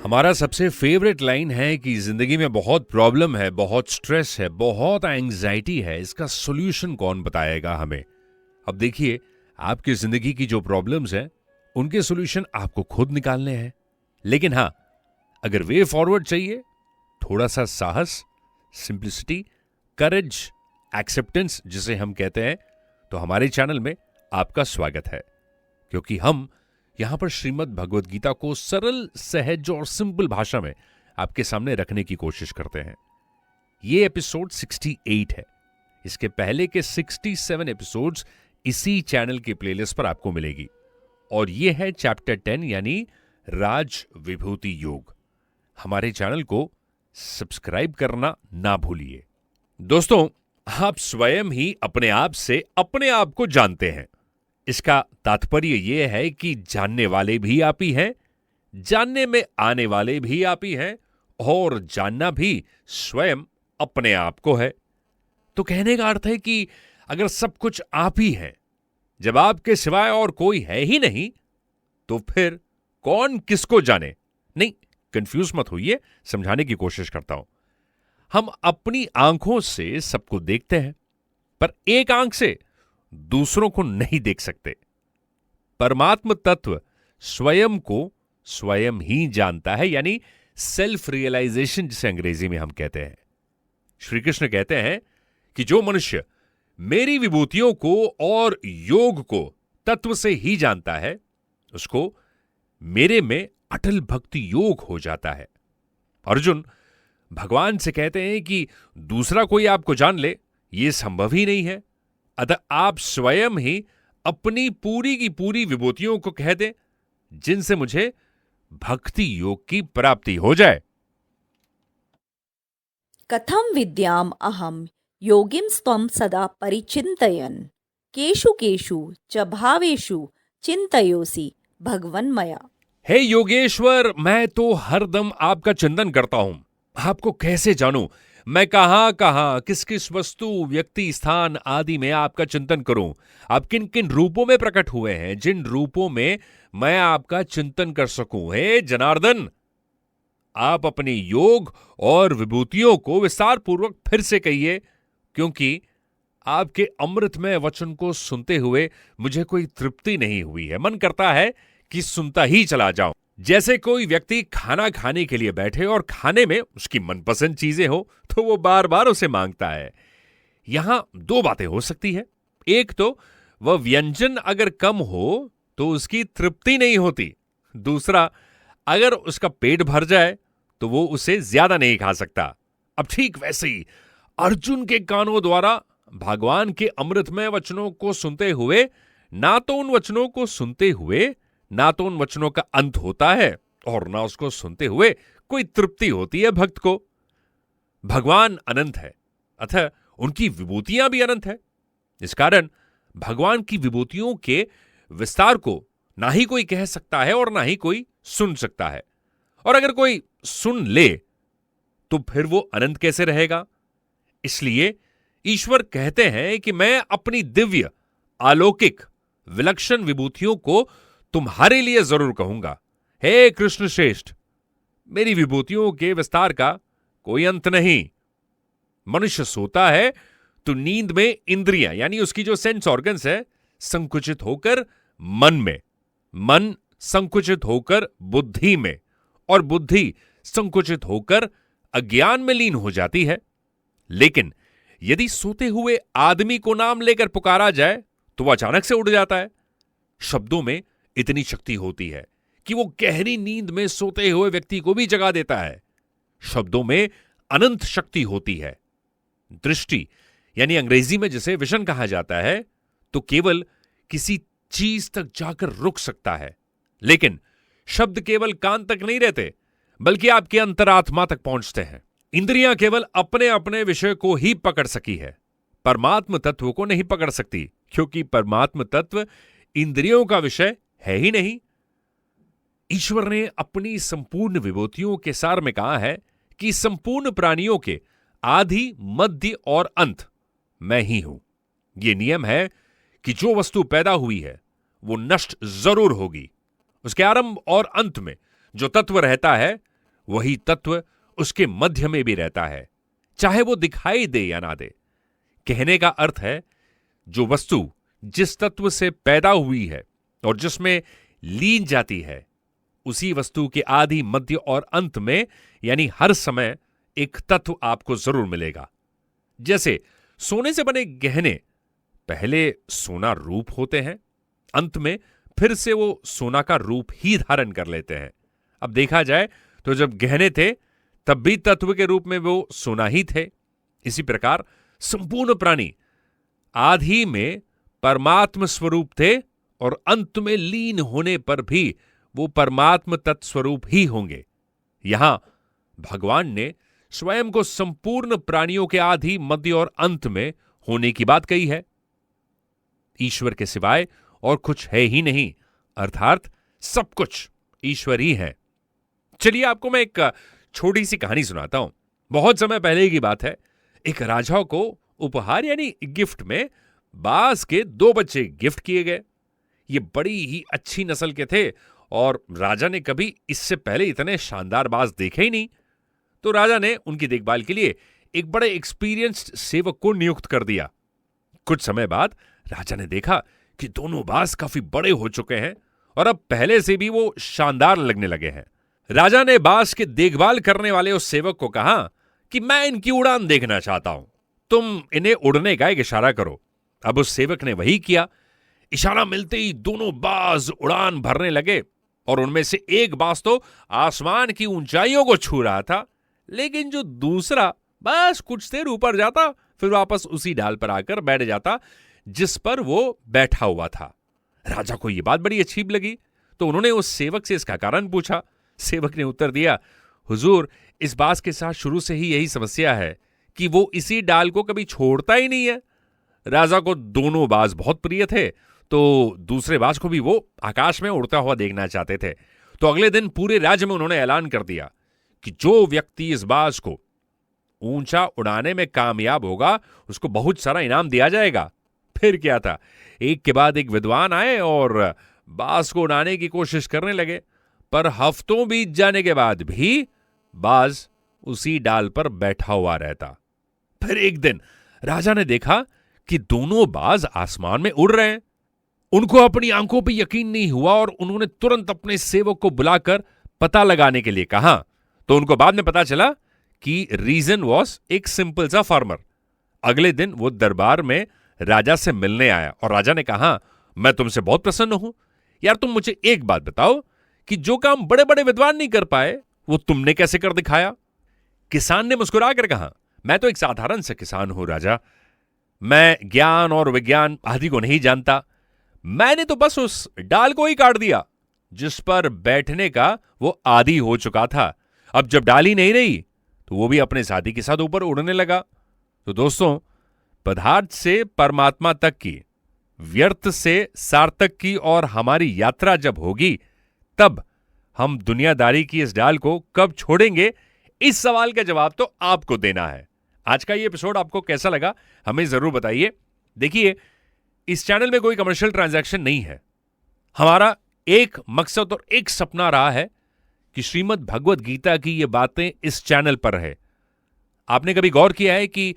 हमारा सबसे favourite line है कि जिंदगी में बहुत प्रॉब्लम है, बहुत स्ट्रेस है, बहुत एंग्जाइटी है, इसका सॉल्यूशन कौन बताएगा हमें। अब देखिए, आपकी जिंदगी की जो प्रॉब्लम्स हैं उनके सॉल्यूशन आपको खुद निकालने हैं। लेकिन हां, अगर वे फॉरवर्ड चाहिए, थोड़ा सा साहस, सिंप्लिसिटी, करेज, एक्सेप्टेंस जिसे हम कहते हैं, तो हमारे चैनल में आपका स्वागत है। क्योंकि हम यहां पर श्रीमद् भगवद गीता को सरल, सहज और सिंपल भाषा में आपके सामने रखने की कोशिश करते हैं। ये एपिसोड 68 है। इसके पहले के 67 एपिसोड्स इसी चैनल के प्लेलिस्ट पर आपको मिलेगी। और ये है चैप्टर 10 यानी राज विभूति योग। हमारे चैनल को सब्सक्राइब करना ना भूलिए। दोस्तों, आप स्वयं ही अपने आप से अपने आप को जानते हैं। इसका तात्पर्य यह है कि जानने वाले भी आप ही हैं, जानने में आने वाले भी आप ही हैं, और जानना भी स्वयं अपने आप को है। तो कहने का अर्थ है कि अगर सब कुछ आप ही हैं, जब आपके सिवाय और कोई है ही नहीं, तो फिर कौन किसको जाने। नहीं, कंफ्यूज मत होइए, समझाने की कोशिश करता हूं। हम अपनी आंखों से सबको देखते हैं, पर एक आंख से दूसरों को नहीं देख सकते। परमात्म तत्व स्वयं को स्वयं ही जानता है, यानी सेल्फ रियलाइजेशन जिसे अंग्रेजी में हम कहते हैं। श्री कृष्ण कहते हैं कि जो मनुष्य मेरी विभूतियों को और योग को तत्व से ही जानता है, उसको मेरे में अटल भक्ति योग हो जाता है। अर्जुन भगवान से कहते हैं कि दूसरा कोई आपको जान ले, यह संभव ही नहीं है। अतः आप स्वयं ही अपनी पूरी की पूरी विभूतियों को कह दें, जिनसे मुझे भक्ति योग की प्राप्ति हो जाए। कथम विद्याम अहम योगिम स्त्वं सदा परिचिन्तयन् केषु केषु च भावेषु चिन्तयोसि भगवन्मया। हे योगेश्वर, मैं तो हरदम आपका चिंतन करता हूं। आपको कैसे जानूं? मैं कहां कहां, किस किस वस्तु, व्यक्ति, स्थान आदि में आपका चिंतन करूं? आप किन किन रूपों में प्रकट हुए हैं, जिन रूपों में मैं आपका चिंतन कर सकूं। हे जनार्दन, आप अपने योग और विभूतियों को विस्तार पूर्वक फिर से कहिए, क्योंकि आपके अमृतमय वचन को सुनते हुए मुझे कोई तृप्ति नहीं हुई है। मन करता है कि सुनता ही चला जाऊं। जैसे कोई व्यक्ति खाना खाने के लिए बैठे और खाने में उसकी मनपसंद चीजें हो, तो वो बार बार उसे मांगता है। यहां दो बातें हो सकती है। एक तो वह व्यंजन अगर कम हो तो उसकी तृप्ति नहीं होती। दूसरा, अगर उसका पेट भर जाए तो वो उसे ज्यादा नहीं खा सकता। अब ठीक वैसे ही अर्जुन के कानों द्वारा भगवान के अमृतमय वचनों को सुनते हुए, ना तो उन वचनों को सुनते हुए ना तो उन वचनों का अंत होता है, और ना उसको सुनते हुए कोई तृप्ति होती है भक्त को। भगवान अनंत है, अतः उनकी विभूतियां भी अनंत है। इस कारण भगवान की विभूतियों के विस्तार को ना ही कोई कह सकता है और ना ही कोई सुन सकता है। और अगर कोई सुन ले तो फिर वो अनंत कैसे रहेगा? इसलिए ईश्वर कहते हैं कि मैं अपनी दिव्य, अलौकिक, विलक्षण विभूतियों को तुम्हारे लिए जरूर कहूंगा। हे कृष्ण श्रेष्ठ, मेरी विभूतियों के विस्तार का कोई अंत नहीं। मनुष्य सोता है तो नींद में इंद्रियां यानी उसकी जो सेंस ऑर्गन्स है संकुचित होकर मन में, मन संकुचित होकर बुद्धि में, और बुद्धि संकुचित होकर अज्ञान में लीन हो जाती है। लेकिन यदि सोते हुए आदमी को नाम लेकर पुकारा जाए तो वह अचानक से उड़ जाता है। शब्दों में इतनी शक्ति होती है कि वो गहरी नींद में सोते हुए व्यक्ति को भी जगा देता है। शब्दों में अनंत शक्ति होती है। दृष्टि यानी अंग्रेजी में जिसे विजन कहा जाता है, तो केवल किसी चीज तक जाकर रुक सकता है। लेकिन शब्द केवल कान तक नहीं रहते, बल्कि आपके अंतरात्मा तक पहुंचते हैं। इंद्रियां केवल अपने अपने विषय को ही पकड़ सकी है, परमात्म तत्व को नहीं पकड़ सकती, क्योंकि परमात्म तत्व इंद्रियों का विषय है ही नहीं। ईश्वर ने अपनी संपूर्ण विभूतियों के सार में कहा है कि संपूर्ण प्राणियों के आदि, मध्य और अंत मैं ही हूं। यह नियम है कि जो वस्तु पैदा हुई है वो नष्ट जरूर होगी। उसके आरंभ और अंत में जो तत्व रहता है वही तत्व उसके मध्य में भी रहता है, चाहे वो दिखाई दे या ना दे। कहने का अर्थ है, जो वस्तु जिस तत्व से पैदा हुई है और जिसमें लीन जाती है, उसी वस्तु के आदि, मध्य और अंत में यानी हर समय एक तत्व आपको जरूर मिलेगा। जैसे सोने से बने गहने पहले सोना रूप होते हैं, अंत में फिर से वो सोना का रूप ही धारण कर लेते हैं। अब देखा जाए तो जब गहने थे तब भी तत्व के रूप में वो सोना ही थे। इसी प्रकार संपूर्ण प्राणी आदि में परमात्म स्वरूप थे और अंत में लीन होने पर भी वो परमात्म तत्स्वरूप ही होंगे। यहां भगवान ने स्वयं को संपूर्ण प्राणियों के आदि, मध्य और अंत में होने की बात कही है। ईश्वर के सिवाय और कुछ है ही नहीं, अर्थात सब कुछ ईश्वर ही है। चलिए आपको मैं एक छोटी सी कहानी सुनाता हूं। बहुत समय पहले की बात है। एक राजा को उपहार यानी गिफ्ट में बाज के 2 बच्चे गिफ्ट किए गए। ये बड़ी ही अच्छी नस्ल के थे और राजा ने कभी इससे पहले इतने शानदार बाज देखे ही नहीं। तो राजा ने उनकी देखभाल के लिए एक बड़े एक्सपीरियंस्ड सेवक को नियुक्त कर दिया। कुछ समय बाद राजा ने देखा कि दोनों बाज काफी बड़े हो चुके हैं और अब पहले से भी वो शानदार लगने लगे हैं। राजा ने बाज के देखभाल करने वाले उस सेवक को कहा कि मैं इनकी उड़ान देखना चाहता हूं, तुम इन्हें उड़ने का एक इशारा करो। अब उस सेवक ने वही किया। इशारा मिलते ही दोनों बाज उड़ान भरने लगे और उनमें से एक बाज तो आसमान की ऊंचाइयों को छू रहा था, लेकिन जो दूसरा बस कुछ देर ऊपर जाता फिर वापस उसी डाल पर आकर बैठ जाता जिस पर वो बैठा हुआ था। राजा को यह बात बड़ी अजीब लगी, तो उन्होंने उस सेवक से इसका कारण पूछा। सेवक ने उत्तर दिया, हुजूर, इस बाज के साथ शुरू से ही यही समस्या है कि वो इसी डाल को कभी छोड़ता ही नहीं है। राजा को दोनों बाज बहुत प्रिय थे, तो दूसरे बाज को भी वो आकाश में उड़ता हुआ देखना चाहते थे। तो अगले दिन पूरे राज्य में उन्होंने ऐलान कर दिया कि जो व्यक्ति इस बाज को ऊंचा उड़ाने में कामयाब होगा उसको बहुत सारा इनाम दिया जाएगा। फिर क्या था, एक के बाद एक विद्वान आए और बाज को उड़ाने की कोशिश करने लगे, पर हफ्तों बीत जाने के बाद भी बाज उसी डाल पर बैठा हुआ रहता। फिर एक दिन राजा ने देखा कि दोनों बाज आसमान में उड़ रहे हैं। उनको अपनी आंखों पर यकीन नहीं हुआ और उन्होंने तुरंत अपने सेवक को बुलाकर पता लगाने के लिए कहा। तो उनको बाद में पता चला कि रीजन वॉज एक सिंपल सा फार्मर। अगले दिन वो दरबार में राजा से मिलने आया और राजा ने कहा, मैं तुमसे बहुत प्रसन्न हूं यार, तुम मुझे एक बात बताओ कि जो काम बड़े बड़े विद्वान नहीं कर पाए वो तुमने कैसे कर दिखाया। किसान ने मुस्कुराकर कहा, मैं तो एक साधारण सा किसान हूं राजा, मैं ज्ञान और विज्ञान आदि को नहीं जानता। मैंने तो बस उस डाल को ही काट दिया जिस पर बैठने का वो आदी हो चुका था। अब जब डाल ही नहीं रही तो वो भी अपने साथी के साथ ऊपर उड़ने लगा। तो दोस्तों, पदार्थ से परमात्मा तक की, व्यर्थ से सार्थक की और हमारी यात्रा जब होगी तब हम दुनियादारी की इस डाल को कब छोड़ेंगे, इस सवाल का जवाब तो आपको देना है। आज का ये एपिसोड आपको कैसा लगा हमें जरूर बताइए। देखिए, इस चैनल में कोई कमर्शियल ट्रांजैक्शन नहीं है। हमारा एक मकसद और एक सपना रहा है कि श्रीमद् भगवद गीता की ये बातें इस चैनल पर है। आपने कभी गौर किया है कि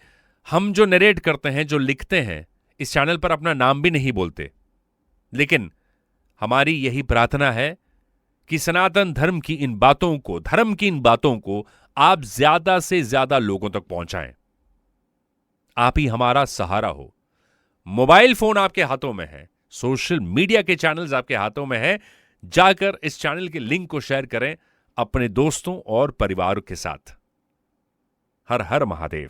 हम जो नरेट करते हैं, जो लिखते हैं, इस चैनल पर अपना नाम भी नहीं बोलते, लेकिन हमारी यही प्रार्थना है कि सनातन धर्म की इन बातों को, धर्म की इन बातों को आप ज्यादा से ज्यादा लोगों तक पहुंचाएं। आप ही हमारा सहारा हो। मोबाइल फोन आपके हाथों में है, सोशल मीडिया के चैनल्स आपके हाथों में है। जाकर इस चैनल के लिंक को शेयर करें अपने दोस्तों और परिवार के साथ। हर हर महादेव।